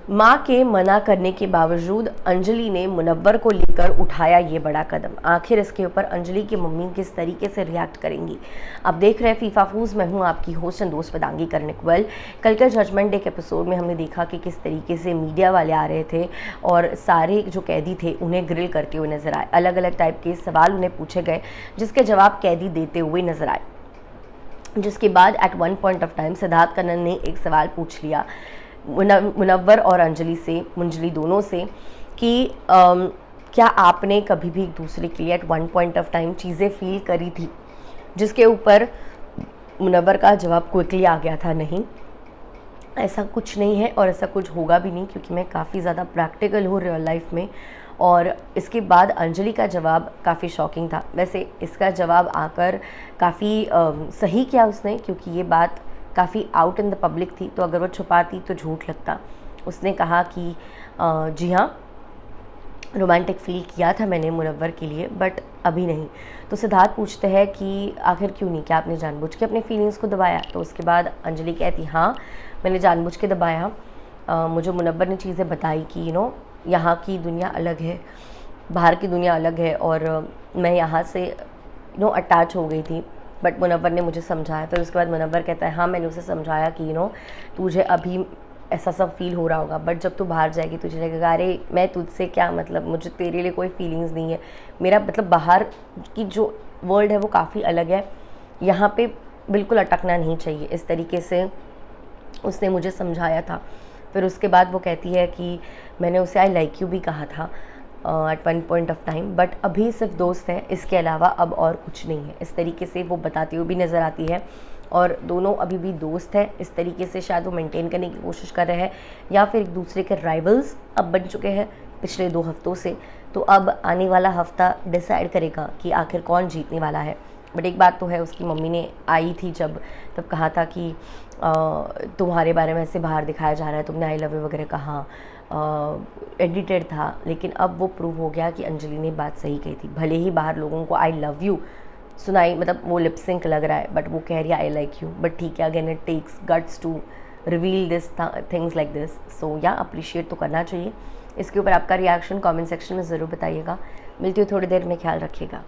मां के मना करने के बावजूद अंजलि ने मुनव्वर को लेकर उठाया ये बड़ा कदम। आखिर इसके ऊपर अंजलि की मम्मी किस तरीके से रिएक्ट करेंगी। अब देख रहे हैं फीफा फूज, मैं हूं आपकी होस्ट एंड दोस्त वेदांगी कर्णिकवल। कल के जजमेंट डे के एपिसोड में हमने देखा कि किस तरीके से मीडिया वाले आ रहे थे और सारे जो कैदी थे उन्हें ग्रिल करते हुए नजर आए। अलग अलग टाइप के सवाल उन्हें पूछे गए जिसके जवाब कैदी देते हुए नजर आए। जिसके बाद at one point of time Siddharth Kannan ने एक सवाल पूछ लिया मुनव्वर और अंजलि से, मुंजली दोनों से, कि क्या आपने कभी भी एक दूसरे के लिए at one point of time चीज़ें फील करी थी। जिसके ऊपर मुनव्वर का जवाब क्विकली आ गया था, नहीं, ऐसा कुछ नहीं है और ऐसा कुछ होगा भी नहीं, क्योंकि मैं काफ़ी ज़्यादा प्रैक्टिकल हूँ रियल लाइफ में। और इसके बाद अंजलि का जवाब काफ़ी शॉकिंग था। वैसे इसका जवाब आकर काफ़ी सही किया उसने, क्योंकि ये बात काफ़ी आउट इन द पब्लिक थी, तो अगर वो छुपाती तो झूठ लगता। उसने कहा कि जी हाँ, रोमांटिक फील किया था मैंने मुनव्वर के लिए, बट अभी नहीं। तो सिद्धार्थ पूछते हैं कि आखिर क्यों नहीं, क्या आपने जानबूझ के अपने फीलिंग्स को दबाया। तो उसके बाद अंजलि कहती, हाँ मैंने जानबूझ के दबाया। मुझे मुनव्वर ने चीज़ें बताई कि यहाँ की दुनिया अलग है, बाहर की दुनिया अलग है, और मैं यहाँ से अटैच हो गई थी। बट मुनव्वर ने मुझे समझाया। फिर उसके बाद मुनव्वर कहता है, हाँ मैंने उसे समझाया कि तुझे अभी ऐसा सब फील हो रहा होगा, बट जब तू बाहर जाएगी तुझे लगेगा अरे मैं तुझसे क्या मतलब, मुझे तेरे लिए कोई फीलिंग्स नहीं है। मेरा मतलब बाहर की जो वर्ल्ड है वो काफ़ी अलग है, यहाँ पे बिल्कुल अटकना नहीं चाहिए। इस तरीके से उसने मुझे समझाया था। फिर उसके बाद वो कहती है कि मैंने उसे आई लाइक यू भी कहा था at one point of time, but अभी सिर्फ दोस्त है, इसके अलावा अब और कुछ नहीं है। इस तरीके से वो बताती हुई भी नज़र आती है, और दोनों अभी भी दोस्त हैं। इस तरीके से शायद वो मेंटेन करने की कोशिश कर रहे हैं, या फिर एक दूसरे के राइवल्स अब बन चुके हैं पिछले 2 हफ्तों से। तो अब आने वाला हफ्ता डिसाइड करेगा कि आखिर कौन जीतने वाला है। बट एक बात तो है, उसकी मम्मी ने आई थी तब कहा था कि तुम्हारे बारे में ऐसे बाहर दिखाया जा रहा है, तुमने आई लव यू वगैरह कहा, एडिटेड था। लेकिन अब वो प्रूव हो गया कि अंजलि ने बात सही कही थी। भले ही बाहर लोगों को आई लव यू सुनाई, मतलब वो लिपसिंक लग रहा है, बट वो कह रही है आई लाइक यू। बट ठीक है, again it takes guts to reveal this things like this. So या अप्रिशिएट तो करना चाहिए। इसके ऊपर आपका रिएक्शन कमेंट सेक्शन में ज़रूर बताइएगा। मिलती हूँ थोड़ी देर में, ख्याल रखिएगा।